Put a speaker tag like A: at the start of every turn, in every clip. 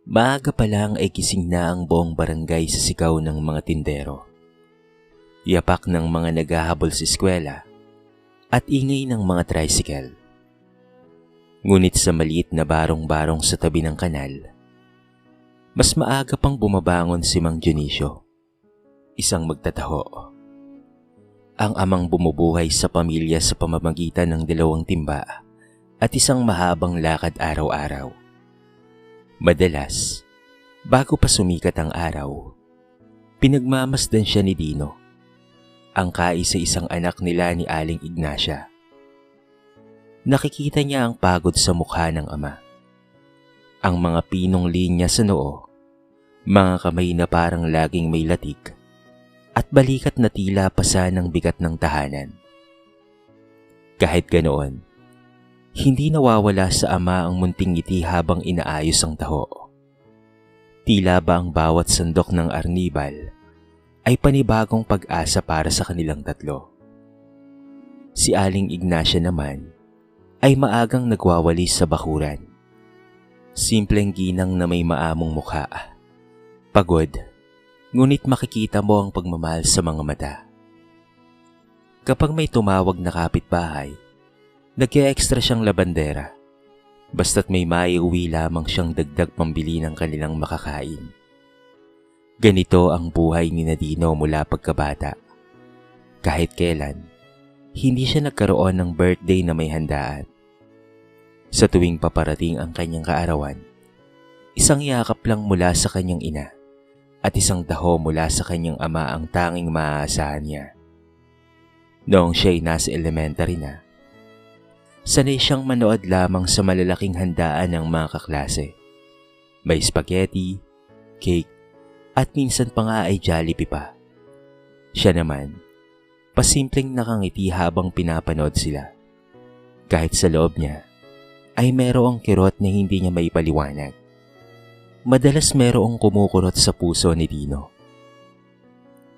A: Maaga pa lang ay gising na ang buong barangay sa sigaw ng mga tindero. Yapak ng mga naghahabol sa eskwela at ingay ng mga tricycle. Ngunit sa maliit na barong-barong sa tabi ng kanal, mas maaga pang bumabangon si Mang Dionisio, isang magtataho. Ang amang bumubuhay sa pamilya sa pamamagitan ng 2 timba at isang mahabang lakad araw-araw. Madalas, bago pa sumikat ang araw, pinagmamasdan siya ni Dino, ang kaisa-isang anak nila ni Aling Ignacia. Nakikita niya ang pagod sa mukha ng ama. Ang mga pinong linya sa noo, mga kamay na parang laging may latik, at balikat na tila pasa ng bigat ng tahanan. Kahit ganoon, hindi nawawala sa ama ang munting ngiti habang inaayos ang taho. Tila ba ang bawat sandok ng arnibal ay panibagong pag-asa para sa kanilang tatlo. Si Aling Ignacia naman ay maagang nagwawalis sa bakuran. Simpleng ginang na may maamong mukha. Pagod, ngunit makikita mo ang pagmamahal sa mga mata. Kapag may tumawag na kapitbahay, nag-e-extra siyang labandera, basta't may maiuwi lamang siyang dagdag pambili ng kanilang makakain. Ganito ang buhay ni Dino mula pagkabata. Kahit kailan, hindi siya nagkaroon ng birthday na may handaan. Sa tuwing paparating ang kanyang kaarawan, isang yakap lang mula sa kanyang ina at isang taho mula sa kanyang ama ang tanging maaasahan niya. Noong siya'y nasa elementary na, sanay siyang manood lamang sa malalaking handaan ng mga kaklase. May spaghetti, cake, at minsan pa nga ay Jollibee pa. Siya naman, pasimpleng nakangiti habang pinapanood sila. Kahit sa loob niya, ay merong kirot na hindi niya maipaliwanag. Madalas merong kumukurot sa puso ni Dino.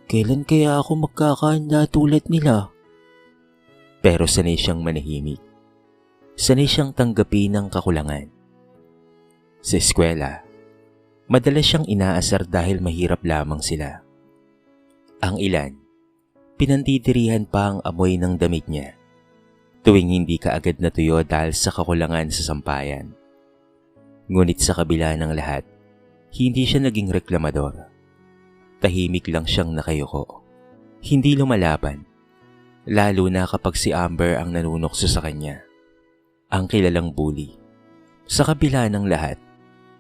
A: Kailan kaya ako magkakahanda tulad nila? Pero sanay siyang manahimik. Sanay siyang tanggapin ng kakulangan. Sa eskwela, madalas siyang inaasar dahil mahirap lamang sila. Ang ilan, pinandidirihan pa ang amoy ng damit niya, tuwing hindi kaagad natuyo dahil sa kakulangan sa sampayan. Ngunit sa kabila ng lahat, hindi siya naging reklamador. Tahimik lang siyang nakayuko. Hindi lumalaban, lalo na kapag si Amber ang nanunokso sa kanya. Ang kilalang bully. Sa kabila ng lahat,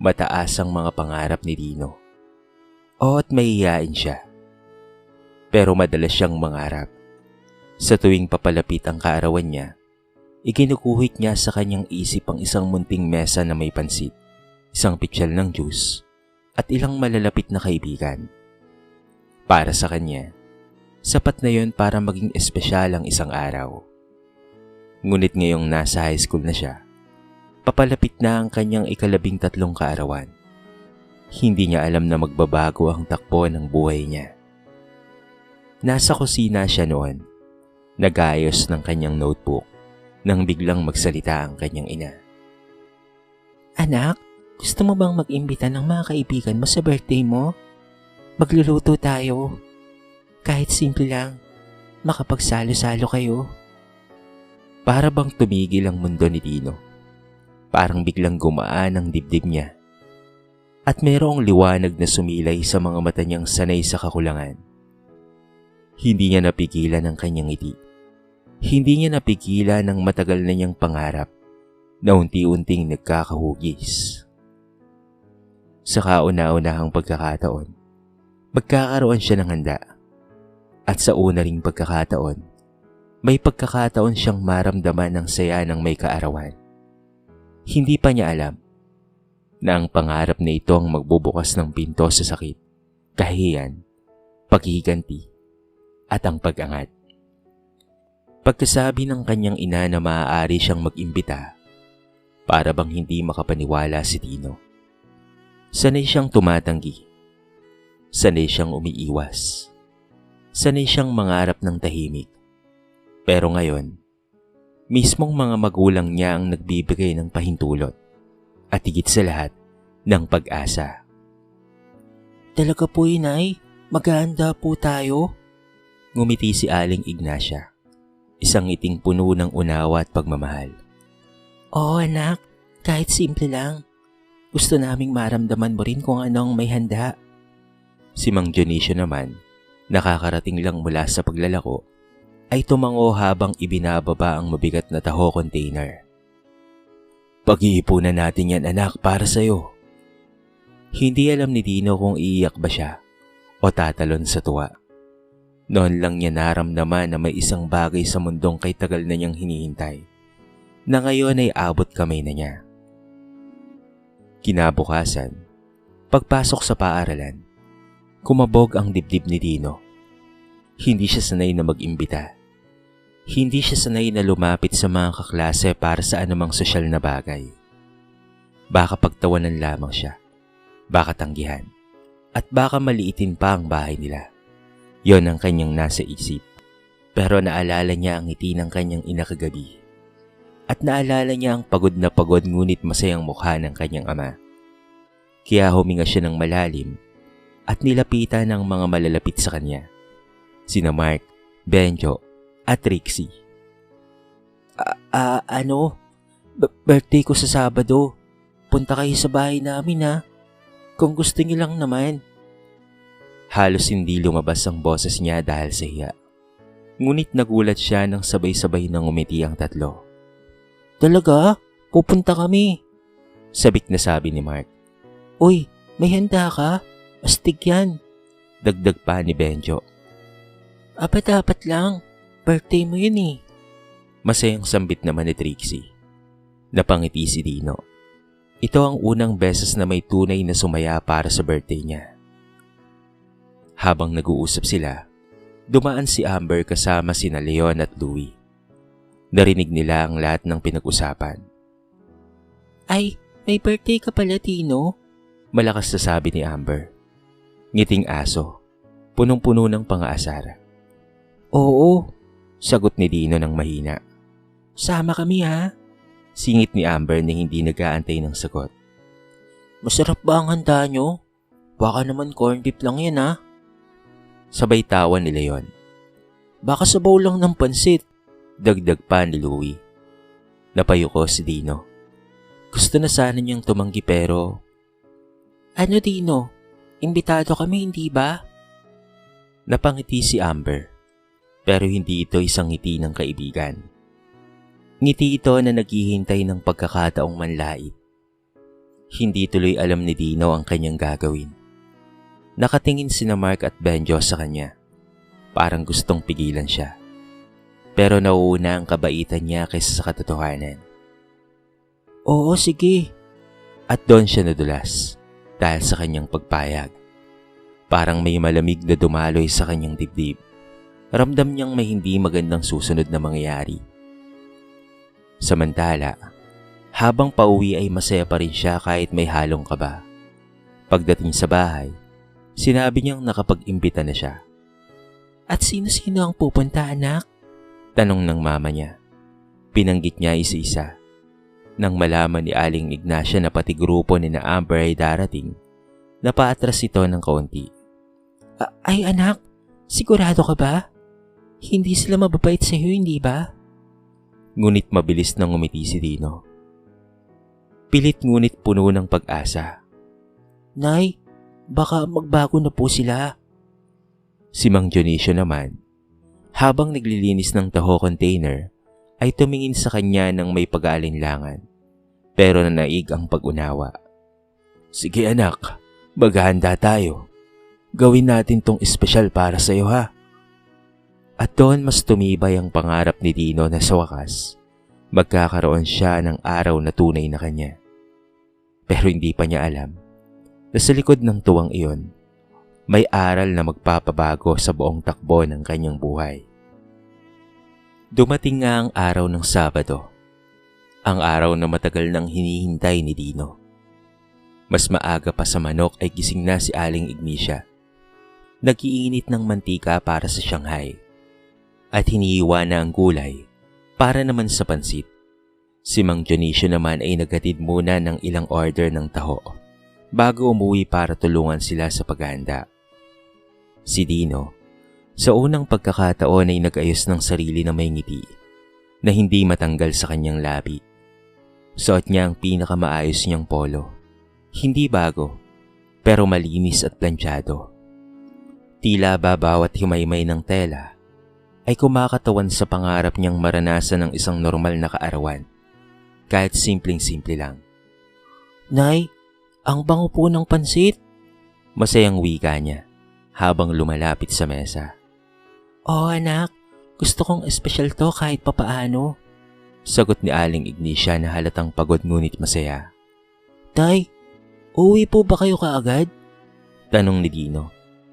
A: mataas ang mga pangarap ni Dino. At mahihiyain siya. Pero madalas siyang mangarap. Sa tuwing papalapit ang kaarawan niya, ikinukuhit niya sa kanyang isip ang isang munting mesa na may pansit, isang pitsyal ng juice, at ilang malalapit na kaibigan. Para sa kanya, sapat na yon para maging espesyal ang isang araw. Ngunit ngayong nasa high school na siya, papalapit na ang kanyang 13 kaarawan. Hindi niya alam na magbabago ang takbo ng buhay niya. Nasa kusina siya noon, nag-aayos ng kanyang notebook, nang biglang magsalita ang kanyang ina. Anak, gusto mo bang mag-imbita ng mga kaibigan mo sa birthday mo? Magluluto tayo. Kahit simple lang, makapagsalo-salo kayo. Para bang tumigil ang mundo ni Dino. Parang biglang gumaan ang dibdib niya. At mayroong liwanag na sumilay sa mga mata niyang sanay sa kakulangan. Hindi niya napigilan ang kanyang ngiti. Hindi niya napigilan ang matagal na niyang pangarap na unti-unting nagkakahugis. Sa kauna-unahang pagkakataon, magkakaroon siya ng handa. At sa una ring pagkakataon, may pagkakataon siyang maramdaman ng saya ng may kaarawan. Hindi pa niya alam na ang pangarap na ito ang magbubukas ng pinto sa sakit, kahihiyan, paghihiganti, at ang pag-angat. Pagkasabi ng kanyang ina na maaari siyang mag-imbita, para bang hindi makapaniwala si Dino. Sanay siyang tumatanggi. Sanay siyang umiiwas. Sanay siyang mangarap ng tahimik. Pero ngayon, mismong mga magulang niya ang nagbibigay ng pahintulot. At higit sa lahat, ng Pag-asa.
B: Talaga po inay, maghahanda po tayo.
A: Ngumiti si Aling Ignacia, isang ngiting puno ng unawa at pagmamahal.
B: Oo anak, kahit simple lang. Gusto naming maramdaman mo rin kung anong may handa.
A: Si Mang Dionisio naman, nakakarating lang mula sa paglalako, ay tumango habang ibinababa ang mabigat na taho container. Pag-iipunan natin yan anak para sa'yo. Hindi alam ni Dino kung iiyak ba siya o tatalon sa tuwa. Noon lang niya naramdaman na may isang bagay sa mundong kay tagal na niyang hinihintay, na ngayon ay abot kamay na niya. Kinabukasan, pagpasok sa paaralan, kumabog ang dibdib ni Dino. Hindi siya sanay na mag-imbita. Hindi siya sanay na lumapit sa mga kaklase para sa anumang sosyal na bagay. Baka pagtawanan lamang siya, baka tanggihan, at baka maliitin pa ang bahay nila. Yon ang kanyang nasa isip. Pero naalala niya ang ngiti ng kanyang ina kagabi. At naalala niya ang pagod na pagod ngunit masayang mukha ng kanyang ama. Kaya huminga siya ng malalim at nilapitan ng mga malalapit sa kanya. Sina Mark, Benjo, at Trixie.
B: Birthday ko sa Sabado. Punta kayo sa bahay namin ha. Kung gusto niyo lang naman.
A: Halos hindi lumabas ang boses niya dahil sa hiya. Ngunit nagulat siya nang sabay-sabay nang umiti ang tatlo.
B: Talaga? Pupunta kami.
A: Sabik na sabi ni Mark.
B: Uy, may handa ka? Astig yan.
A: Dagdag pa ni Benjo.
B: Dapat lang. Birthday mo yun eh.
A: Masayang sambit naman ni Trixie. Napangiti si Dino. Ito ang unang beses na may tunay na sumaya para sa birthday niya. Habang nag-uusap sila, dumaan si Amber kasama sina Leon at Louie. Narinig nila ang lahat ng pinag-usapan.
B: Ay, may birthday ka pala, Tino?
A: Malakas na sabi ni Amber. Ngiting aso, punong-puno ng pang-aasar.
B: Oo,
A: sagot ni Dino ng mahina.
B: Sama kami ha?
A: Singit ni Amber na hindi nag-aantay ng sagot.
B: Masarap ba ang handa nyo? Baka naman corned beef lang yan ha?
A: Sabay tawa ni Leon.
B: Baka sabaw lang ng pansit.
A: Dagdag pa ni Louie. Napayuko si Dino. Gusto na sana niyang tumanggi pero...
B: Ano Dino? Imbitado kami hindi ba?
A: Napangiti si Amber. Pero hindi ito isang ngiti ng kaibigan. Ngiti ito na naghihintay ng pagkakataong manlait. Hindi tuloy alam ni Dino ang kanyang gagawin. Nakatingin sina Mark at Benjo sa kanya. Parang gustong pigilan siya. Pero nauuna ang kabaitan niya kaysa sa katotohanan.
B: Oo, sige.
A: At doon siya nadulas dahil sa kanyang pagpayag. Parang may malamig na dumaloy sa kanyang dibdib. Ramdam niyang may hindi magandang susunod na mangyayari. Samantala, habang pauwi ay masaya pa rin siya kahit may halong kaba. Pagdating sa bahay, sinabi niyang nakapag-imbita na siya.
B: At sino-sino ang pupunta anak?
A: Tanong ng mama niya. Pinanggit niya isa-isa. Nang malaman ni Aling Ignacia na pati grupo ni na Amber ay darating, napaatras ito ng kaunti.
B: Ay anak, sigurado ka ba? Hindi sila mababait sa iyo, hindi ba?
A: Ngunit mabilis nang umiti si Dino. Pilit ngunit puno ng pag-asa.
B: Nay, baka magbago na po sila.
A: Si Mang Dionisio naman, habang naglilinis ng taho container, ay tumingin sa kanya ng may pag-aalinlangan, pero nanaig ang pag-unawa. Sige anak, maghahanda tayo. Gawin natin tong espesyal para sa iyo ha. At doon mas tumibay ang pangarap ni Dino na sa wakas, magkakaroon siya ng araw na tunay na kanya. Pero hindi pa niya alam na sa likod ng tuwang iyon, may aral na magpapabago sa buong takbo ng kanyang buhay. Dumating nga ang araw ng Sabado, ang araw na matagal nang hinihintay ni Dino. Mas maaga pa sa manok ay gising na si Aling Ignacia. Nag-iinit ng mantika para sa Shanghai at hinihiwa na ang gulay para naman sa pansit. Si Mang Dionisio naman ay naghatid muna ng ilang order ng taho bago umuwi para tulungan sila sa paghahanda. Si Dino, sa unang pagkakataon ay nag-ayos ng sarili na may ngiti na hindi matanggal sa kanyang labi. Suot niya ang pinakamaayos niyang polo. Hindi bago, pero malinis at planchado. Tila ba bawat himaymay ng tela ay kumakatawan sa pangarap niyang maranasan ng isang normal na kaarawan, kahit simpleng-simple lang.
B: Nay, ang bango po ng pansit.
A: Masayang wika niya habang lumalapit sa mesa.
B: Oo anak, gusto kong espesyal to kahit papaano.
A: Sagot ni Aling Ignacia na halatang pagod ngunit masaya.
B: Tay, uwi po ba kayo kaagad?
A: Tanong ni Dino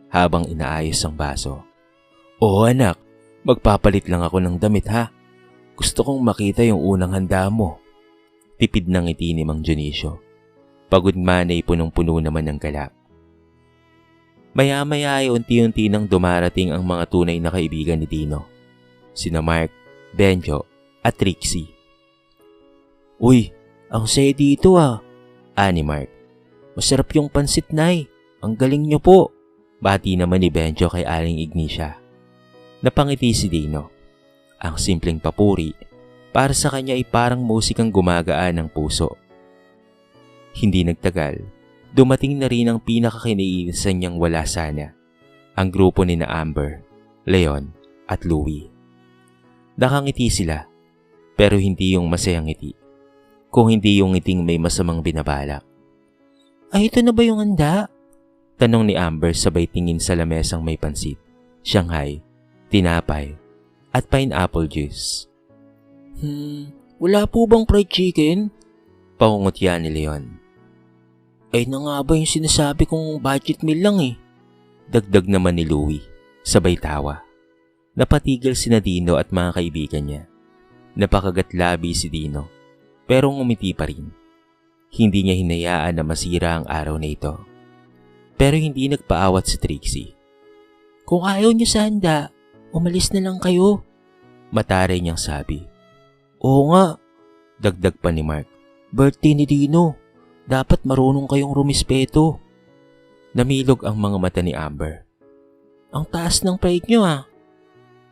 A: habang inaayos ang baso. Oo anak, magpapalit lang ako ng damit ha. Gusto kong makita yung unang handa mo. Tipid ng ngiti ni Mang Dionisio. Pagod man ay punong-puno naman ng galak. Maya-maya ay unti-unti nang dumarating ang mga tunay na kaibigan ni Dino. Sina Mark, Benjo at Trixie.
B: Uy, ang saya dito ah.
A: Ani Mark.
B: Masarap yung pansit, Nay. Ang galing niyo po.
A: Bati naman ni Benjo kay Aling Ignacia. Napangiti si Dino. Ang simpleng papuri para sa kanya ay parang musikang gumagaan ng puso. Hindi nagtagal, dumating na rin ang pinakakiniinisan niyang wala sana. Ang grupo ni na Amber, Leon at Louie. Nakangiti sila, pero hindi yung masayang ngiti, kung hindi yung ngiting may masamang binabalak.
B: Ay, ito na ba yung handa?
A: Tanong ni Amber sabay tingin sa lamesang may pansit, Shanghai, tinapay, at pineapple juice.
B: Wala po bang fried chicken?
A: Pangungutya ni Leon.
B: Ay na nga ba yung sinasabi kong budget meal lang eh?
A: Dagdag naman ni Louie, sabay tawa. Napatigil si Dino at mga kaibigan niya. Napakagatlabi si Dino, pero ngumiti pa rin. Hindi niya hinayaan na masira ang araw na ito. Pero hindi nagpaawat si Trixie.
B: Kung ayaw niyo sa handa, umalis na lang kayo.
A: Mataray niyang sabi.
B: Oo nga,
A: dagdag pa ni Mark.
B: Birthday ni Dino. Dapat marunong kayong rumispeto.
A: Namilog ang mga mata ni Amber.
B: Ang taas ng pride niyo ah.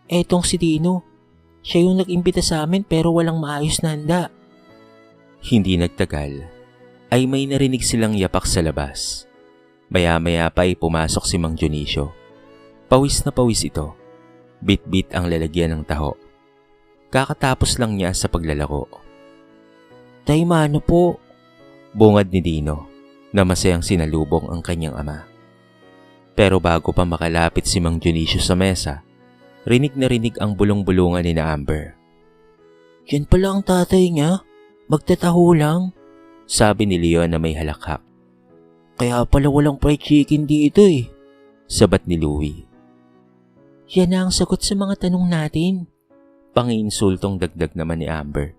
B: Etong si Dino. Siya yung nag-imbita sa amin pero walang maayos na handa.
A: Hindi nagtagal, ay may narinig silang yapak sa labas. Maya-maya pa ay pumasok si Mang Dionisio. Pawis na pawis ito. Bit-bit ang lalagyan ng taho. Kakatapos lang niya sa paglalako.
B: Tay, mano po?
A: Bungad ni Dino na masayang sinalubong ang kanyang ama. Pero bago pa makalapit si Mang Dionisio sa mesa, rinig na rinig ang bulong-bulungan ni na Amber.
B: Yan pala ang tatay niya. Magtataho lang.
A: Sabi ni Leon na may halakhak.
B: Kaya pala walang fried chicken dito eh.
A: Sabat ni Louie.
B: Yan na ang sagot sa mga tanong natin.
A: Panginsultong dagdag naman ni Amber.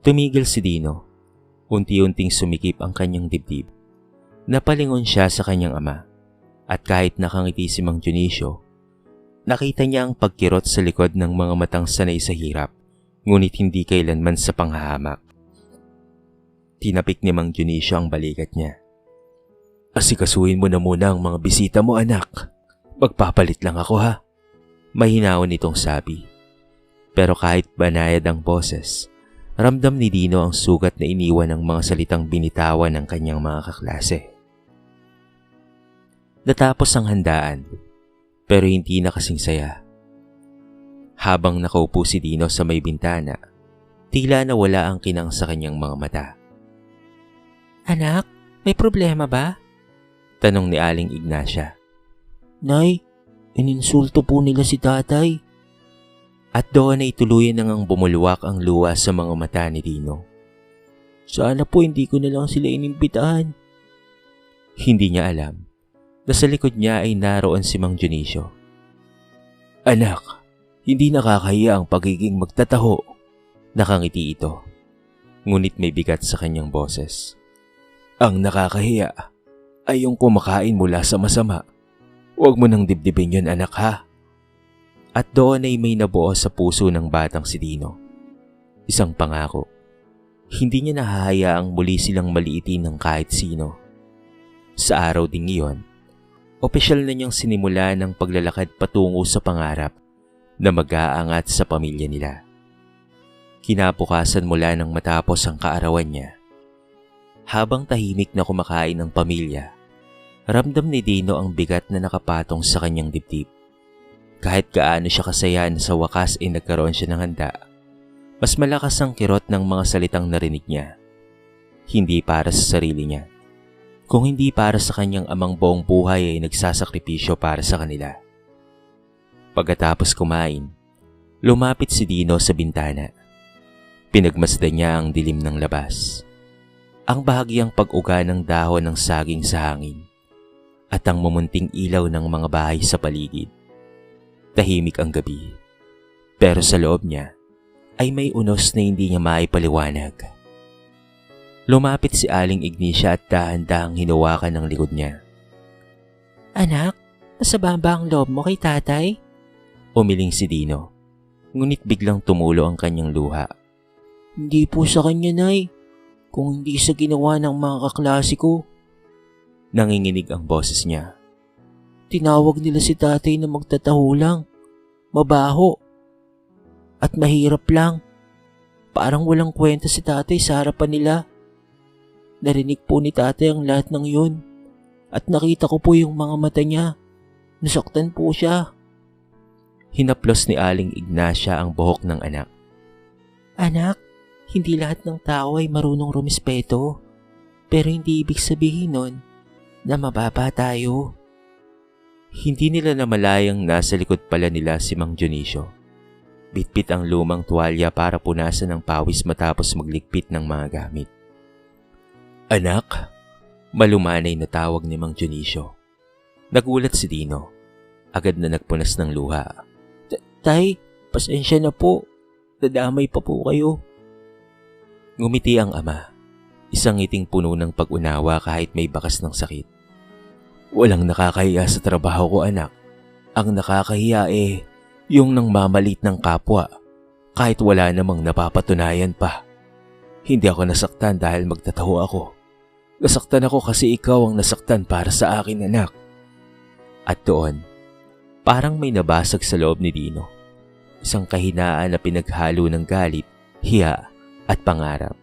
A: Tumigil si Dino. Unti-unting sumikip ang kanyang dibdib. Napalingon siya sa kanyang ama. At kahit nakangiti si Mang Dionisio, nakita niya ang pagkirot sa likod ng mga matang sanay sa hirap, ngunit hindi kailanman sa panghahamak. Tinapik ni Mang Dionisio ang balikat niya. Asikasuhin mo na muna ang mga bisita mo, anak. Magpapalit lang ako ha. Mahinaon itong sabi. Pero kahit banayad ang boses, ramdam ni Dino ang sugat na iniwan ng mga salitang binitawan ng kanyang mga kaklase. Natapos ang handaan, pero hindi na kasing saya. Habang nakaupo si Dino sa may bintana, tila nawala ang kinang sa kanyang mga mata.
B: Anak, may problema ba?
A: Tanong ni Aling Ignacia.
B: Nay, ininsulto po nila si tatay.
A: At doon ay tuluyan nang bumulwak ang luha sa mga mata ni Dino.
B: Sana po hindi ko na lang sila inimbitahan.
A: Hindi niya alam na sa likod niya ay naroon si Mang Dionisio. Anak, hindi nakakahiya ang pagiging magtataho. Nakangiti ito, ngunit may bigat sa kanyang boses. Ang nakakahiya ay yung kumakain mula sa masama. Huwag mo nang dibdibin yun, anak ha. At doon ay may nabuo sa puso ng batang si Dino. Isang pangako. Hindi niya nahahayaang muli silang maliitin ng kahit sino. Sa araw ding iyon, opisyal na niyang sinimula ng paglalakad patungo sa pangarap na mag-aangat sa pamilya nila. Kinabukasan mula nang matapos ang kaarawan niya, habang tahimik na kumakain ng pamilya, ramdam ni Dino ang bigat na nakapatong sa kanyang dibdib. Kahit gaano siya kasaya na sa wakas ay nagkaroon siya ng handa, mas malakas ang kirot ng mga salitang narinig niya. Hindi para sa sarili niya, kung hindi para sa kanyang amang buong buhay ay nagsasakripisyo para sa kanila. Pagkatapos kumain, lumapit si Dino sa bintana. Pinagmasdan niya ang dilim ng labas, ang bahagyang pag-uga ng dahon ng saging sa hangin, at ang mumunting ilaw ng mga bahay sa paligid. Tahimik ang gabi, pero sa loob niya ay may unos na hindi niya maipaliwanag. Lumapit si Aling Ignacia at dahan-dahang hinawakan ng likod niya.
B: Anak, masama ba ang loob mo kay tatay?
A: Umiling si Dino, ngunit biglang tumulo ang kanyang luha.
B: Hindi po sa kanya, Nay. Kung hindi sa ginawa ng mga kaklase ko.
A: Nanginginig ang boses niya.
B: Tinawag nila si tatay na magtataho lang, mabaho, at mahirap lang. Parang walang kwenta si tatay sa harapan nila. Narinig po ni tatay ang lahat ng yun, at nakita ko po yung mga mata niya. Nasaktan po siya.
A: Hinaplos ni Aling Ignacia ang buhok ng anak.
B: Anak, hindi lahat ng tao ay marunong rumispeto, pero hindi ibig sabihin nun na mababa tayo.
A: Hindi nila namalayang nasa likod pala nila si Mang Dionisio. Bitbit ang lumang tuwalya para punasan ng pawis matapos magligpit ng mga gamit. Anak, malumanay na tawag ni Mang Dionisio. Nagulat si Dino. Agad na nagpunas ng luha.
B: Tay, pasensya na po. Nadamay pa po kayo.
A: Ngumiti ang ama. Isang ngiting puno ng pag-unawa kahit may bakas ng sakit. Walang nakakahiya sa trabaho ko, anak. Ang nakakahiya yung nang mamalit ng kapwa kahit wala namang napapatunayan pa. Hindi ako nasaktan dahil magtataho ako. Nasaktan ako kasi ikaw ang nasaktan para sa akin, anak. At doon, parang may nabasag sa loob ni Dino. Isang kahinaan na pinaghalo ng galit, hiya at pangarap.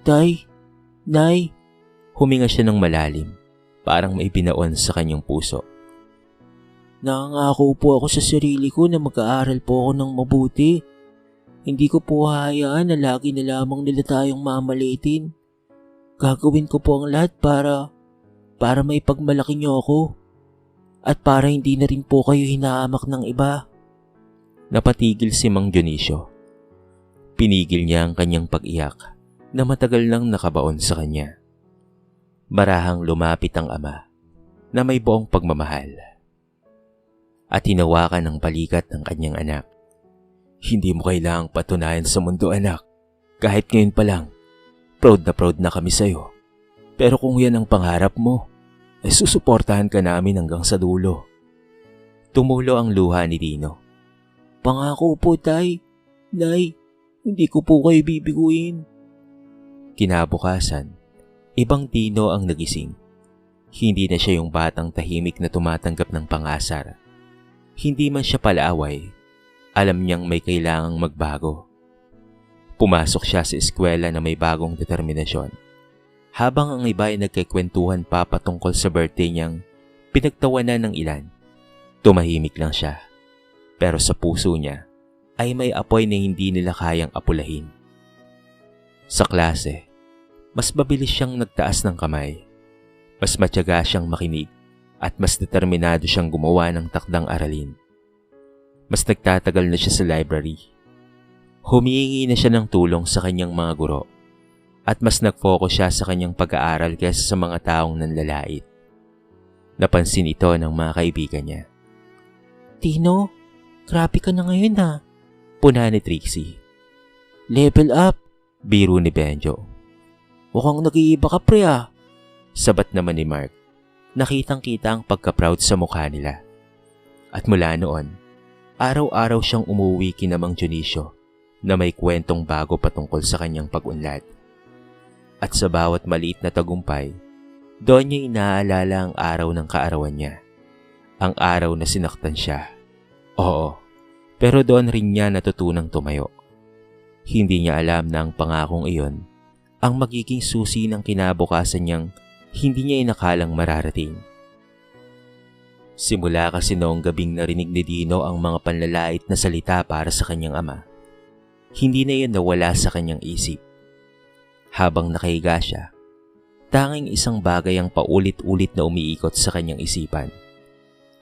B: Tay, Nay,
A: huminga siya ng malalim. Parang may binaon sa kanyang puso.
B: Nangako po ako sa sarili ko na mag-aaral po ako ng mabuti. Hindi ko po hahayaan na lagi na lamang nila tayong mamalitin. Gagawin ko po ang lahat para may pagmalaki niyo ako. At para hindi na rin po kayo hinahamak ng iba.
A: Napatigil si Mang Dionisio. Pinigil niya ang kanyang pag-iyak na matagal nang nakabaon sa kanya. Marahang lumapit ang ama na may buong pagmamahal at hinawakan ang balikat ng kanyang anak. Hindi mo kailangang patunayan sa mundo, anak. Kahit ngayon pa lang, proud na kami sa'yo. Pero kung yan ang pangarap mo, ay susuportahan ka namin hanggang sa dulo. Tumulo ang luha ni Dino.
B: Pangako po, Tay. Nay, hindi ko po kayo bibiguin.
A: Kinabukasan, ibang Dino ang nagising. Hindi na siya yung batang tahimik na tumatanggap ng pangasar. Hindi man siya palaaway, alam niyang may kailangang magbago. Pumasok siya sa eskwela na may bagong determinasyon. Habang ang iba ay nagkikwentuhan pa patungkol sa birthday niyang pinagtawanan ng ilan, tumahimik lang siya. Pero sa puso niya ay may apoy na hindi nila kayang apulahin. Sa klase, mas mabilis siyang nagtaas ng kamay. Mas matyaga siyang makinig at mas determinado siyang gumawa ng takdang aralin. Mas nagtatagal na siya sa library. Humihingi na siya ng tulong sa kanyang mga guro at mas nag-focus siya sa kanyang pag-aaral kaysa sa mga taong nanlalait. Napansin ito ng mga kaibigan niya.
B: Tino, grabe ka na ngayon ha.
A: Puna ni Trixie.
B: Level up.
A: Biro ni Benjo.
B: Mukhang nag-iiba ka pre ah.
A: Sabat naman ni Mark. Nakitang-kita ang pagka-proud sa mukha nila. At mula noon, araw-araw siyang umuwi kina Mang Dionisio na may kwentong bago patungkol sa kanyang pag-unlad. At sa bawat maliit na tagumpay, Doon niya inaalala ang araw ng kaarawan niya. Ang araw na sinaktan siya. Oo, pero doon rin niya natutunang tumayo. Hindi niya alam na ang pangakong iyon ang magiging susi ng kinabukasan niyang hindi niya inakalang mararating. Simula kasi noong gabing narinig ni Dino ang mga panlalait na salita para sa kanyang ama, hindi na yun nawala sa kanyang isip. Habang nakahiga siya, tanging isang bagay ang paulit-ulit na umiikot sa kanyang isipan.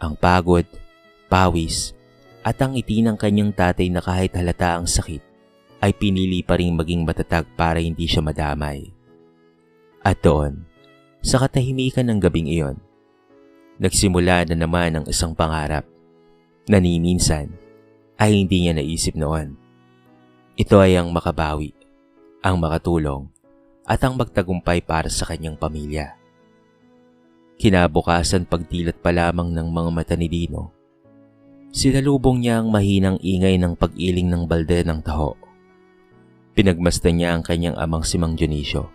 A: Ang pagod, pawis, at ang ngiti ng kanyang tatay na kahit halata ang sakit, ay pinili pa rin maging matatag para hindi siya madamay. At doon, sa katahimikan ng gabing iyon, nagsimula na naman ang isang pangarap na ni minsan ay hindi niya naisip noon. Ito ay ang makabawi, ang makatulong, at ang magtagumpay para sa kanyang pamilya. Kinabukasan pagdilat pa lamang ng mga mata ni Dino, sinalubong niya ang mahinang ingay ng pag-iling ng balde ng taho. Pinagmasdan niya ang kanyang amang si Mang Dionisio.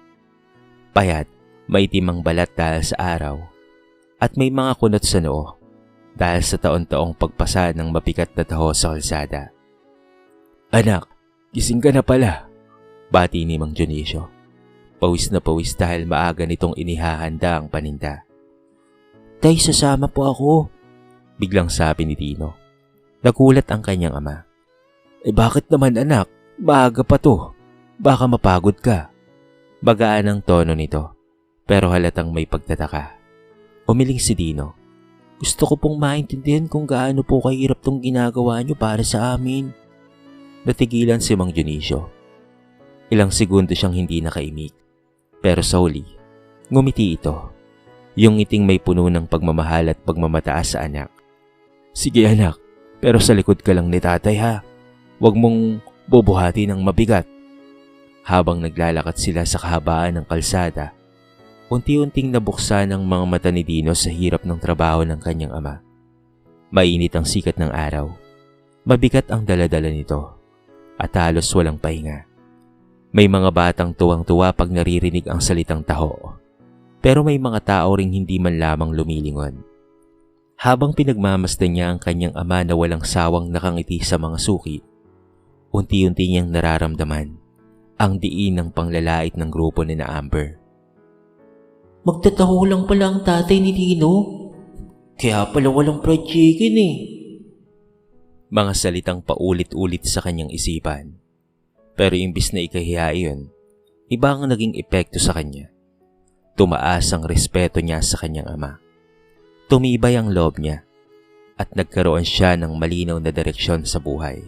A: Payat, maitim ang balat dahil sa araw, at may mga kunot sa noo dahil sa taon-taong pagpasa ng mabigat na taho sa kalsada. "Anak, gising ka na pala," bati ni Mang Dionisio. Pawis na pawis dahil maaga nitong inihahanda ang paninda.
B: Tay, sasama po ako.
A: Biglang sabi ni Dino. Nagulat ang kanyang ama.
B: Bakit naman anak? Maaga pa to. Baka mapagod ka.
A: Bagaan ang tono nito, pero halatang may pagtataka. Umiling si Dino.
B: Gusto ko pong maintindihan kung gaano po kahirap tong ginagawa nyo para sa amin.
A: Natigilan si Mang Dionisio. Ilang segundo siyang hindi nakaimik, pero sa huli, ngumiti ito. Yung ngiting may puno ng pagmamahal at pagmamataas sa anak. "Sige anak, pero sa likod ka lang ni tatay ha. Huwag mong bubuhati ng mabigat." Habang naglalakad sila sa kahabaan ng kalsada, unti-unting nabuksan ang mga mata ni Dino sa hirap ng trabaho ng kanyang ama. Mainit ang sikat ng araw. Mabigat ang daladala nito at halos walang pahinga. May mga batang tuwang-tuwa pag naririnig ang salitang taho. Pero may mga tao ring hindi man lamang lumilingon. Habang pinagmamasdan niya ang kanyang ama na walang sawang nakangiti sa mga suki, unti-unti niyang nararamdaman ang diin ng panglalait ng grupo ni na Amber.
B: Magtataho lang pala ang tatay ni Dino. Kaya pala walang fried chicken eh.
A: Mga salitang paulit-ulit sa kanyang isipan. Pero imbis na ikahiya iyon, iba ang naging epekto sa kanya. Tumaas ang respeto niya sa kanyang ama. Tumibay ang loob niya at nagkaroon siya ng malinaw na direksyon sa buhay.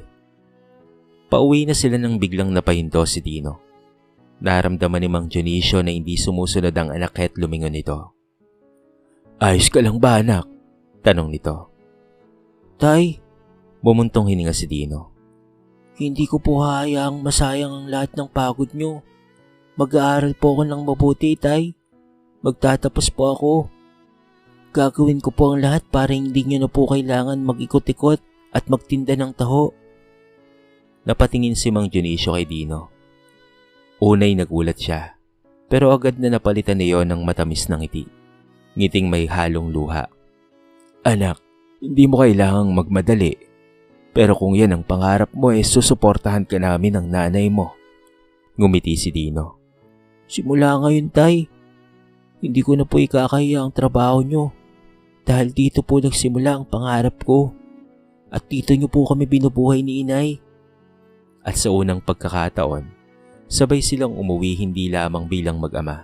A: Pauwi na sila nang biglang napahinto si Dino. Naramdaman ni Mang Dionisio na hindi sumusunod ang anak kahit lumingon nito. "Ayos ka lang ba anak?" tanong nito.
B: Tay,
A: Bumuntong hininga si Dino.
B: hindi ko po hayaang masayang ang lahat ng pagod nyo. Mag-aaral po ako ng mabuti, Tay. Magtatapos po ako. Gagawin ko po ang lahat para hindi nyo na po kailangan mag-ikot-ikot at magtinda ng taho.
A: Napatingin si Mang Dionisio kay Dino. Unay nagulat siya, pero agad na napalitan niyo ng matamis na ngiti. Ngiting may halong luha. "Anak, hindi mo kailangang magmadali. Pero kung yan ang pangarap mo susuportahan ka namin ng nanay mo." Ngumiti si Dino.
B: Simula ngayon, Tay, hindi ko na po ikakahiya ang trabaho nyo. Dahil dito po nagsimula ang pangarap ko. At dito nyo po kami binubuhay ni Inay.
A: At sa unang pagkakataon, sabay silang umuwi hindi lamang bilang mag-ama,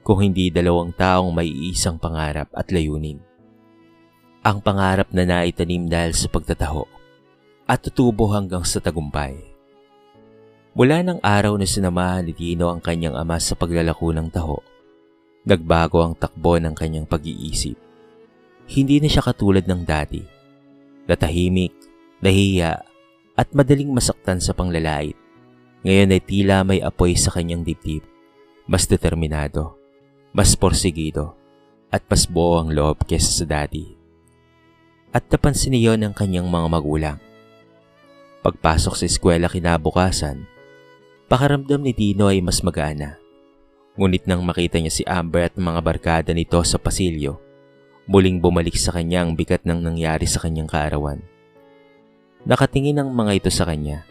A: kung hindi dalawang taong may isang pangarap at layunin. Ang pangarap na naitanim dahil sa pagtataho at tutubo hanggang sa tagumpay. Mula ng araw na sinamahan ni Dino ang kanyang ama sa paglalako ng taho, nagbago ang takbo ng kanyang pag-iisip. Hindi na siya katulad ng dati, natahimik, nahiya, at madaling masaktan sa panglalait. Ngayon ay tila may apoy sa kanyang dibdib, mas determinado, mas porsigido, at mas buo ang loob kesa sa dati. At napansin niyo ng kanyang mga magulang. Pagpasok sa eskwela kinabukasan, pakaramdam ni Dino ay mas magaan na. Ngunit nang makita niya si Amber at mga barkada nito sa pasilyo, muling bumalik sa kanya ang bigat ng nangyari sa kanyang kaarawan. Nakatingin ang mga ito sa kanya,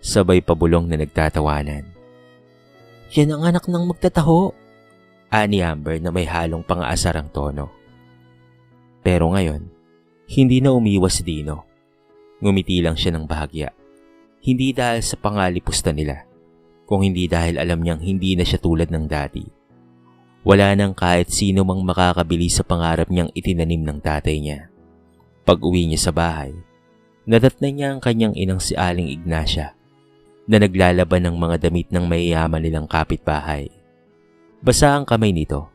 A: sabay pabulong na nagtatawanan.
B: Yan ang anak ng magtataho.
A: Ani Amber na may halong pang-aasar ang tono. Pero ngayon, hindi na umiwas si Dino. Ngumiti lang siya ng bahagya. Hindi dahil sa pangalipusta nila, kung hindi dahil alam niyang hindi na siya tulad ng dati. Wala nang kahit sino mang makakabili sa pangarap niyang itinanim ng tatay niya. Pag uwi niya sa bahay, nadatnan niya ang kanyang inang si Aling Ignacia na naglalaban ng mga damit ng mayayaman nilang kapitbahay. Basa ang kamay nito,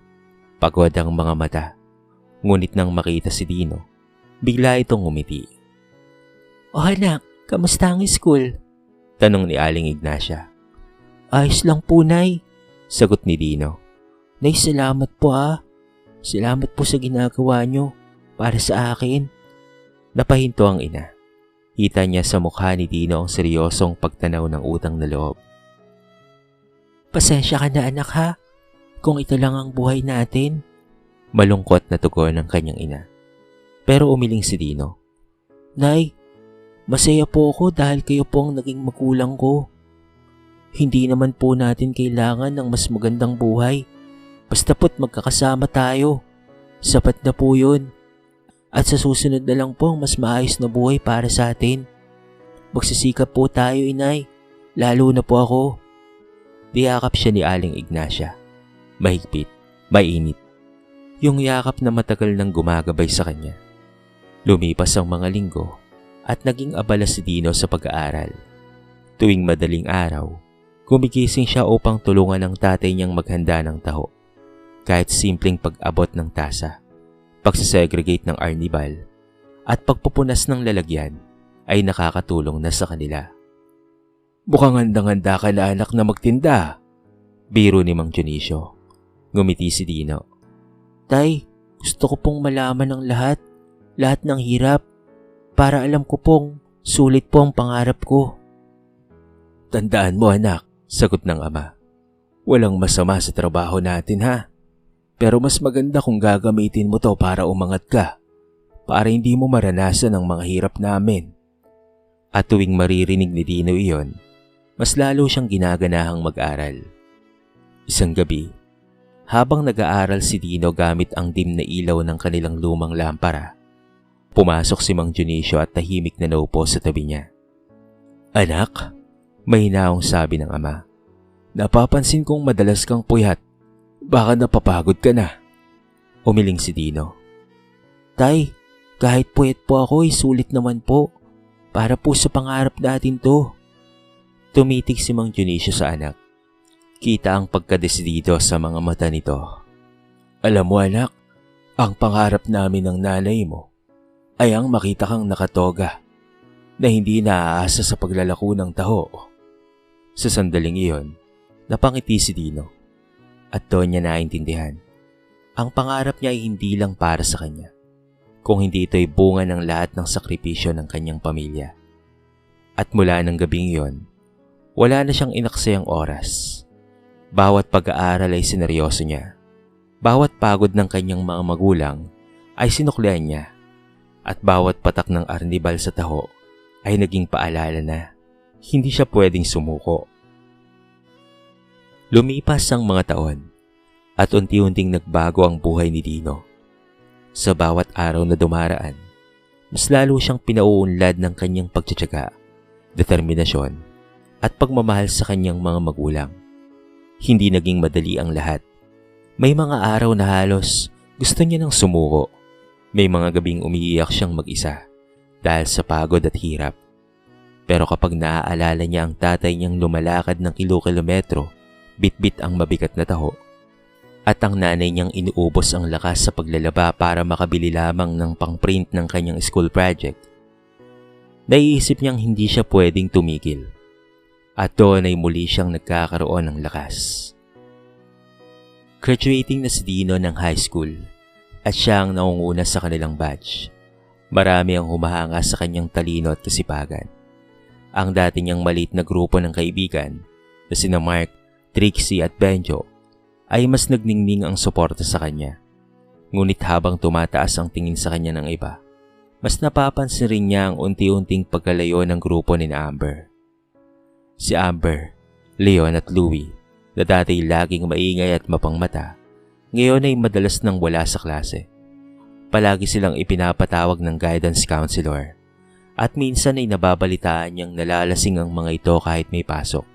A: pagod ang mga mata, ngunit nang makita si Dino, bigla itong umiti.
B: O anak, kamusta ang school?
A: Tanong ni Aling Ignacia.
B: Ayos lang po, Nay.
A: Sagot ni Dino.
B: Nay, salamat po Salamat po sa ginagawa nyo para sa akin.
A: Napahinto ang ina. Kita niya sa mukha ni Dino ang seryosong pagtanaw ng utang na loob.
B: Pasensya ka na anak ha, kung ito lang ang buhay natin.
A: Malungkot na tugon ng kanyang ina. Pero umiling si Dino.
B: Nay, masaya po ako dahil kayo po ang naging magulang ko. Hindi naman po natin kailangan ng mas magandang buhay. Basta po't magkakasama tayo. Sapat na po yun. At sa susunod na lang po ang mas maayos na buhay para sa atin. Magsisikap po tayo, inay. Lalo na po ako.
A: Diyakap siya ni Aling Ignacia. Mahigpit, mainit. Yung yakap na matagal nang gumagabay sa kanya. Lumipas ang mga linggo at naging abala si Dino sa pag-aaral. Tuwing madaling araw, gumigising siya upang tulungan ang tatay niyang maghanda ng taho. Kahit simpleng pag-abot ng tasa, pagsasegregate ng arnibal, at pagpupunas ng lalagyan ay nakakatulong na sa kanila. Mukhang handang-handa ka na anak na magtinda, biro ni Mang Dionisio. Ngumiti si Dino.
B: Tay, gusto ko pong malaman ng lahat ng hirap, para alam ko pong sulit po ang pangarap ko.
A: Tandaan mo anak, sagot ng ama. Walang masama sa trabaho natin ha. Pero mas maganda kung gagamitin mo to para umangat ka. Para hindi mo maranasan ang mga hirap namin. At tuwing maririnig ni Dino iyon, mas lalo siyang ginaganahang mag-aral. Isang gabi, habang nag-aaral si Dino gamit ang dim na ilaw ng kanilang lumang lampara, pumasok si Mang Dionisio at tahimik na naupo sa tabi niya. Anak, may hinaong sabi ng ama. Napapansin kong madalas kang puyat. Baka napapagod ka na. Umiling si Dino.
B: Tay, kahit puyat po ako sulit naman po. Para po sa pangarap natin to.
A: Tumitig si Mang Dionisio sa anak. Kita ang pagkadesidido sa mga mata nito. Alam mo anak, ang pangarap namin ng nanay mo ay ang makita kang nakatoga na hindi naaasa sa paglalako ng taho. Sa sandaling iyon, napangiti si Dino. At doon niya naintindihan. Ang pangarap niya ay hindi lang para sa kanya, kung hindi ito'y bunga ng lahat ng sakripisyo ng kanyang pamilya. At mula ng gabing iyon, wala na siyang inaksayang oras. Bawat pag-aaral ay sineryoso niya. Bawat pagod ng kanyang mga magulang ay sinuklian niya. At bawat patak ng arnibal sa taho ay naging paalala na hindi siya pwedeng sumuko. Lumipas ang mga taon at unti-unting nagbago ang buhay ni Dino. Sa bawat araw na dumaraan, mas lalo siyang pinauunlad ng kanyang pagtsatsaga, determinasyon at pagmamahal sa kanyang mga magulang. Hindi naging madali ang lahat. May mga araw na halos gusto niya nang sumuko. May mga gabing umiiyak siyang mag-isa dahil sa pagod at hirap. Pero kapag naaalala niya ang tatay niyang lumalakad ng kilo-kilometro, bitbit ang mabigat na taho, at ang nanay niyang inuubos ang lakas sa paglalaba para makabili lamang ng pang-print ng kanyang school project, naiisip niyang hindi siya pwedeng tumigil. At doon ay muli siyang nagkakaroon ng lakas. Graduating na si Dino ng high school at siya ang naunguna sa kanilang batch. Marami ang humahanga sa kanyang talino at kasipagan. Ang dati niyang maliit na grupo ng kaibigan na sina Mark, Trixie at Benjo ay mas nagningning ang suporta sa kanya. Ngunit habang tumataas ang tingin sa kanya ng iba, mas napapansin rin niya ang unti-unting pagkalayo ng grupo ni Amber. Si Amber, Leon at Louie, na dati laging maingay at mapangmata, ngayon ay madalas nang wala sa klase. Palagi silang ipinapatawag ng guidance counselor at minsan ay nababalitaan niyang nalalasing ang mga ito kahit may pasok.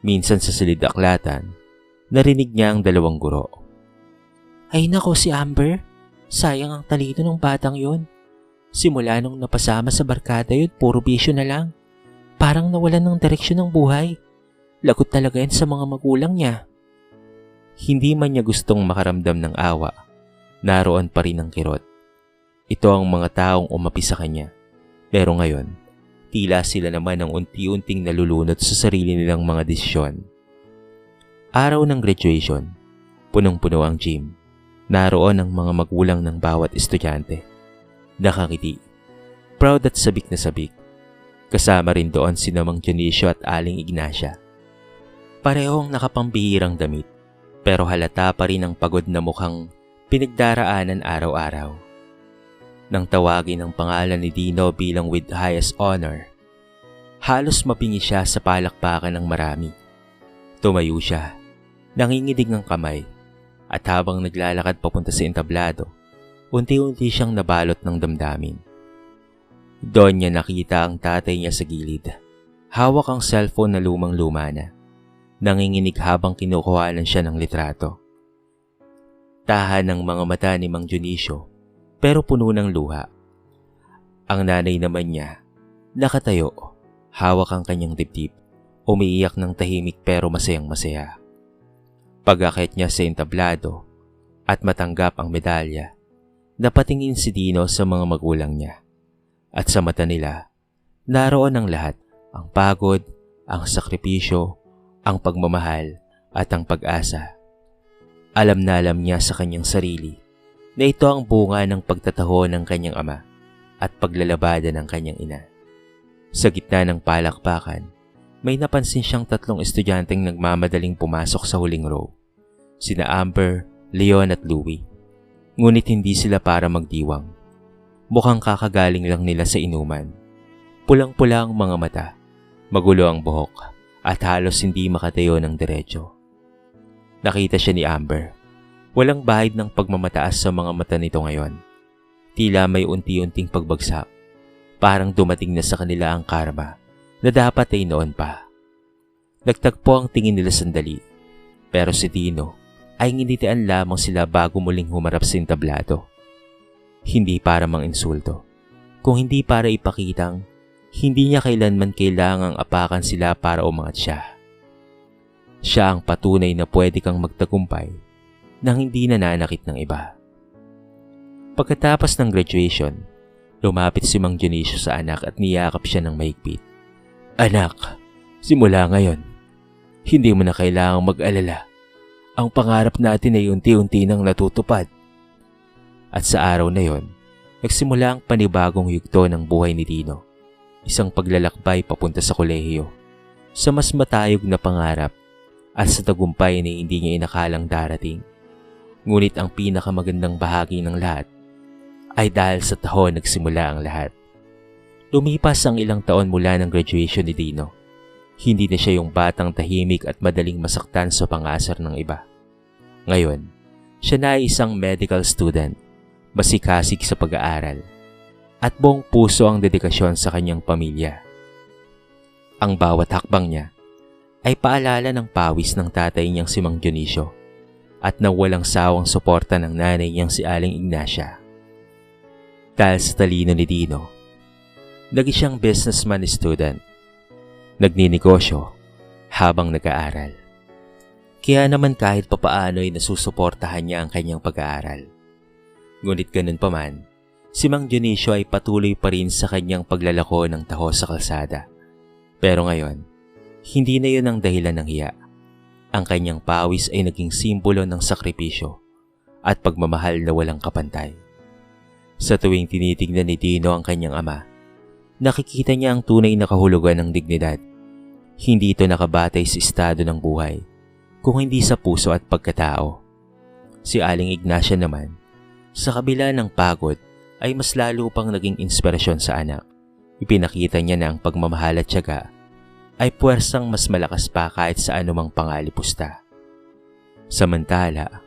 A: Minsan sa silid-aklatan, narinig niya ang dalawang guro.
B: Ay nako si Amber, sayang ang talino ng batang yun. Simula nung napasama sa barkada yun, puro bisyo na lang. Parang nawalan ng direksyon ng buhay. Lagot talaga yan sa mga magulang niya.
A: Hindi man niya gustong makaramdam ng awa, naroon pa rin ang kirot. Ito ang mga taong umapi sa kanya. Pero ngayon, tila sila naman ang unti-unting nalulunod sa sarili nilang mga desisyon. Araw ng graduation, punong-puno ang gym. Naroon ang mga magulang ng bawat estudyante. Nakangiti, proud at sabik na sabik. Kasama rin doon si Mang Dionisio at Aling Ignacia. Parehong nakapambihirang damit, pero halata pa rin ang pagod na mukhang pinagdaraanan araw-araw. Nang tawagin ang pangalan ni Dino bilang with highest honor, halos mapingi siya sa palakpakan ng marami. Tumayo siya, nanginginig ang kamay, at habang naglalakad papunta sa entablado, unti-unti siyang nabalot ng damdamin. Doon niya nakita ang tatay niya sa gilid. Hawak ang cellphone na lumang-luma na. Nanginginig habang kinukuhanan siya ng litrato. Tahan ng mga mata ni Mang Dionisio, pero puno ng luha. Ang nanay naman niya, nakatayo, hawak ang kanyang dibdib, umiiyak ng tahimik pero masayang-masaya. Pag-akit niya sa entablado at matanggap ang medalya, napatingin si Dino sa mga magulang niya. At sa mata nila, naroon ang lahat, ang pagod, ang sakripisyo, ang pagmamahal at ang pag-asa. Alam na alam niya sa kanyang sarili na ito ang bunga ng pagtataho ng kanyang ama at paglalabada ng kanyang ina. Sa gitna ng palakpakan, may napansin siyang 3 estudyanteng nagmamadaling pumasok sa huling row. Sina Amber, Leon at Louie. Ngunit hindi sila para magdiwang. Mukhang kakagaling lang nila sa inuman. Pulang-pula ang mga mata, magulo ang buhok, at halos hindi makatayo ng diretso. Nakita siya ni Amber. Walang bahid ng pagmamataas sa mga mata nito ngayon. Tila may unti-unting pagbagsak. Parang dumating na sa kanila ang karma na dapat ay noon pa. Nagtagpo ang tingin nila sandali, pero si Dino ay nginitian lamang sila bago muling humarap sa entablado. Hindi para mang-insulto, kung hindi para ipakitang hindi niya kailanman kailangang apakan sila para umangat siya. Siya ang patunay na pwede kang magtagumpay nang hindi nananakit ng iba. Pagkatapos ng graduation, lumapit si Mang Dionisio sa anak at niyakap siya ng mahigpit. Anak, simula ngayon, hindi mo na kailangang mag-alala. Ang pangarap natin ay unti-unti nang natutupad. At sa araw na yon, nagsimula ang panibagong yugto ng buhay ni Dino. Isang paglalakbay papunta sa kolehiyo, sa mas matayog na pangarap at sa tagumpay na hindi niya inakalang darating. Ngunit ang pinakamagandang bahagi ng lahat ay dahil sa taho nagsimula ang lahat. Lumipas ang ilang taon mula ng graduation ni Dino. Hindi na siya yung batang tahimik at madaling masaktan sa pangasar ng iba. Ngayon, siya na ay isang medical student, masikasig sa pag-aaral, at buong puso ang dedikasyon sa kanyang pamilya. Ang bawat hakbang niya ay paalala ng pawis ng tatay niyang si Mang Dionisio at ng walang sawang suporta ng nanay niyang si Aling Ignacia. Dahil sa talino ni Dino, naging siyang businessman student. Nagninegosyo habang nag-aaral. Kaya naman kahit papaano ay nasusuportahan niya ang kanyang pag-aaral. Ngunit ganun pa man, si Mang Dionisio ay patuloy pa rin sa kanyang paglalako ng taho sa kalsada. Pero ngayon, hindi na yun ang dahilan ng hiya. Ang kanyang pawis ay naging simbolo ng sakripisyo at pagmamahal na walang kapantay. Sa tuwing tinitignan ni Dino ang kanyang ama, nakikita niya ang tunay na kahulugan ng dignidad. Hindi ito nakabatay sa estado ng buhay, kung hindi sa puso at pagkatao. Si Aling Ignacia naman, sa kabila ng pagod, ay mas lalo pang naging inspirasyon sa anak. Ipinakita niya na ang pagmamahal at tiyaga ay puwersang mas malakas pa kahit sa anumang pangalipusta. Samantala,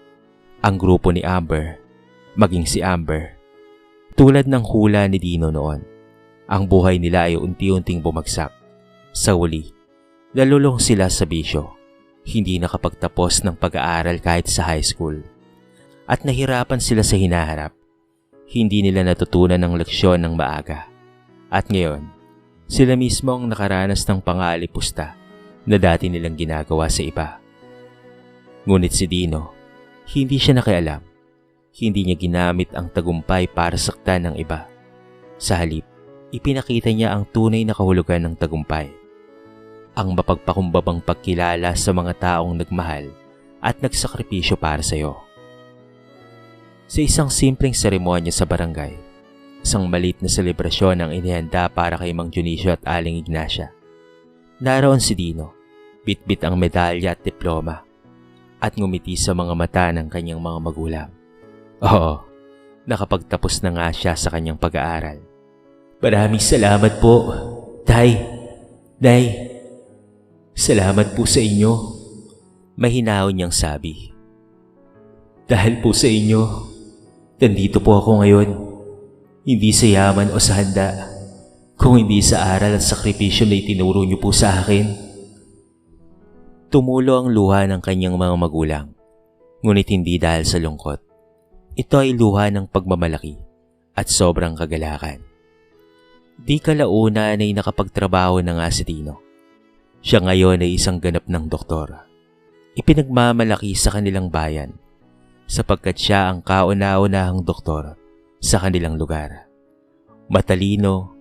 A: ang grupo ni Amber, maging si Amber, tulad ng hula ni Dino noon, ang buhay nila ay unti-unting bumagsak. Sa uli, nalulong sila sa bisyo, hindi nakapagtapos ng pag-aaral kahit sa high school. At nahirapan sila sa hinaharap. Hindi nila natutunan ng leksyon ng maaga. At ngayon, sila mismo ang nakaranas ng pangalipusta na dati nilang ginagawa sa iba. Ngunit si Dino, hindi siya nakialam. Hindi niya ginamit ang tagumpay para saktan ng iba. Sa halip, ipinakita niya ang tunay na kahulugan ng tagumpay. Ang mapagpakumbabang pagkilala sa mga taong nagmahal at nagsakripisyo para sa iyo. Sa isang simpleng seremonya sa barangay, isang maliit na selebrasyon ang inihanda para kay Mang Dionisio at Aling Ignacia. Naroon si Dino, bitbit ang medalya at diploma, at ngumiti sa mga mata ng kanyang mga magulang. Oo, nakapagtapos na nga siya sa kanyang pag-aaral. Maraming salamat po, Tay. Nay, salamat po sa inyo. Mahinahon niyang sabi. Dahil po sa inyo, nandito po ako ngayon. Hindi sa yaman o sa handa, kung hindi sa aral at sakripisyo na itinuro niyo po sa akin. Tumulo ang luha ng kanyang mga magulang, ngunit hindi dahil sa lungkot. Ito ay luha ng pagmamalaki at sobrang kagalakan. Di kalaunan ay nakapagtrabaho na nga si Dino. Siya ngayon ay isang ganap ng doktor. Ipinagmamalaki sa kanilang bayan sapagkat siya ang kauna-unahang doktor sa kanilang lugar. Matalino,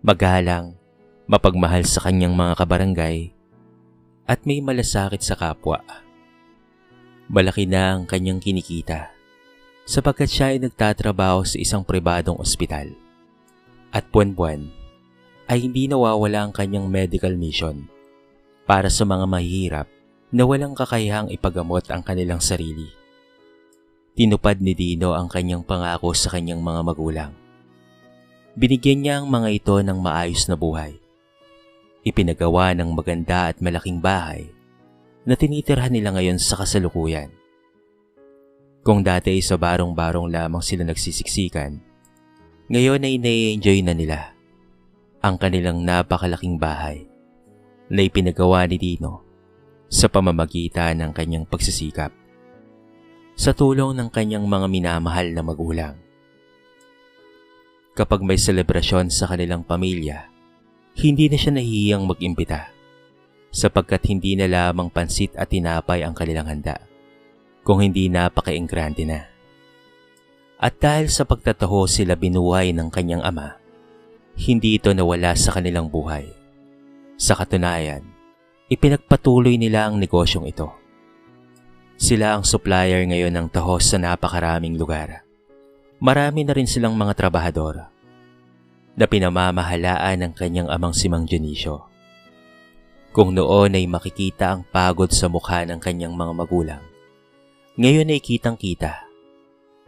A: magalang, mapagmahal sa kanyang mga kabarangay, at may malasakit sa kapwa. Malaki na ang kanyang kinikita sapagkat siya ay nagtatrabaho sa isang pribadong ospital. At buwan-buwan ay hindi nawawala ang kanyang medical mission para sa mga mahihirap na walang kakayahang ipagamot ang kanilang sarili. Tinupad ni Dino ang kanyang pangako sa kanyang mga magulang. Binigyan niya ang mga ito ng maayos na buhay. Ipinagawa ng maganda at malaking bahay na tinitirhan nila ngayon sa kasalukuyan. Kung dati ay sa barong-barong lamang sila nagsisiksikan, ngayon ay nai-enjoy na nila ang kanilang napakalaking bahay na ipinagawa ni Dino sa pamamagitan ng kanyang pagsisikap. Sa tulong ng kanyang mga minamahal na magulang. Kapag may selebrasyon sa kanilang pamilya, hindi na siya nahihiyang mag-imbita sapagkat hindi na lamang pansit at tinapay ang kanilang handa, kung hindi napaka-enggrande na. At dahil sa pagtataho sila binuhay ng kanyang ama, hindi ito nawala sa kanilang buhay. Sa katunayan, ipinagpatuloy nila ang negosyong ito. Sila ang supplier ngayon ng taho sa napakaraming lugar. Marami na rin silang mga trabahador na pinamamahalaan ng kanyang amang si Mang Dionisio. Kung noon ay makikita ang pagod sa mukha ng kanyang mga magulang, ngayon ay kitang-kita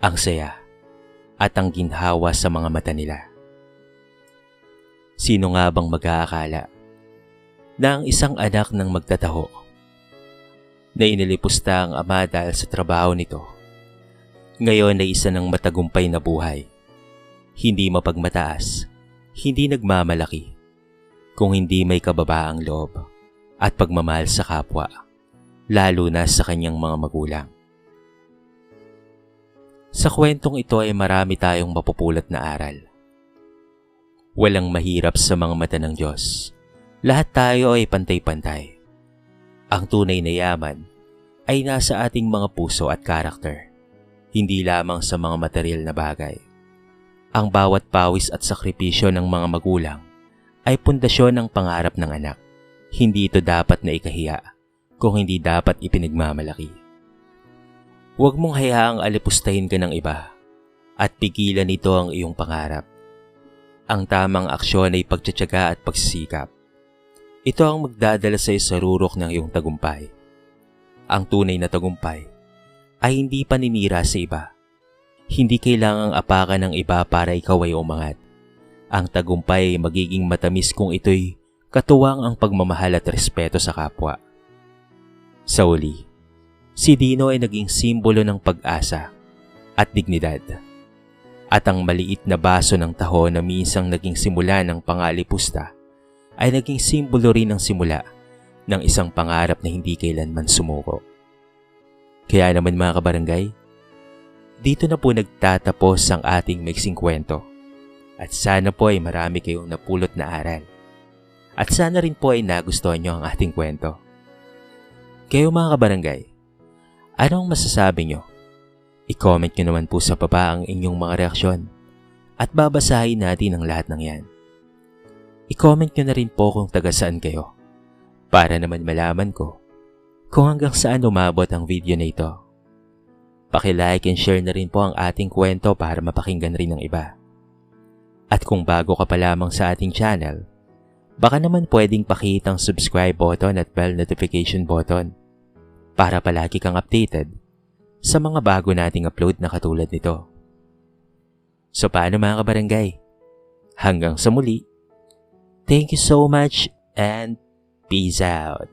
A: ang saya at ang ginhawa sa mga mata nila. Sino nga bang mag-aakala na ang isang anak ng magtataho na inilipusta ang ama dahil sa trabaho nito, ngayon ay isa ng matagumpay na buhay. Hindi mapagmataas, hindi nagmamalaki, kung hindi may kababaang loob at pagmamahal sa kapwa, lalo na sa kanyang mga magulang. Sa kwentong ito ay marami tayong mapupulot na aral. Walang mahirap sa mga mata ng Diyos. Lahat tayo ay pantay-pantay. Ang tunay na yaman ay nasa ating mga puso at karakter, hindi lamang sa mga material na bagay. Ang bawat pawis at sakripisyo ng mga magulang ay pundasyon ng pangarap ng anak. Hindi ito dapat na ikahiya, kung hindi dapat ipinagmamalaki. Huwag mong hayaang alipustahin ka ng iba at pigilan nito ang iyong pangarap. Ang tamang aksyon ay pagtitiyaga at pagsisikap. Ito ang magdadala sa iyo sa rurok ng iyong tagumpay. Ang tunay na tagumpay ay hindi paninira sa iba. Hindi kailangang apakan ng iba para ikaw ay umangat. Ang tagumpay ay magiging matamis kung ito'y katuwang ang pagmamahal at respeto sa kapwa. Sa uli, si Dino ay naging simbolo ng pag-asa at dignidad. At ang maliit na baso ng taho na minsang naging simula ng pangalipusta ay naging simbolo rin ng simula ng isang pangarap na hindi kailanman sumuko. Kaya naman mga kabarangay, dito na po nagtatapos ang ating maiksing kwento. At sana po ay marami kayong napulot na aral. At sana rin po ay nagustuhan nyo ang ating kwento. Kayo mga kabarangay, anong masasabi nyo? I-comment nyo naman po sa baba ang inyong mga reaksyon at babasahin natin ang lahat ng yan. I-comment nyo na rin po kung taga saan kayo para naman malaman ko kung hanggang saan umabot ang video na ito. Paki-like and share na rin po ang ating kwento para mapakinggan rin ng iba. At kung bago ka pa lamang sa ating channel, baka naman pwedeng pakitang subscribe button at bell notification button para palagi kang updated sa mga bago nating upload na katulad nito. So paano mga kabarangay? Hanggang sa muli. Thank you so much and peace out.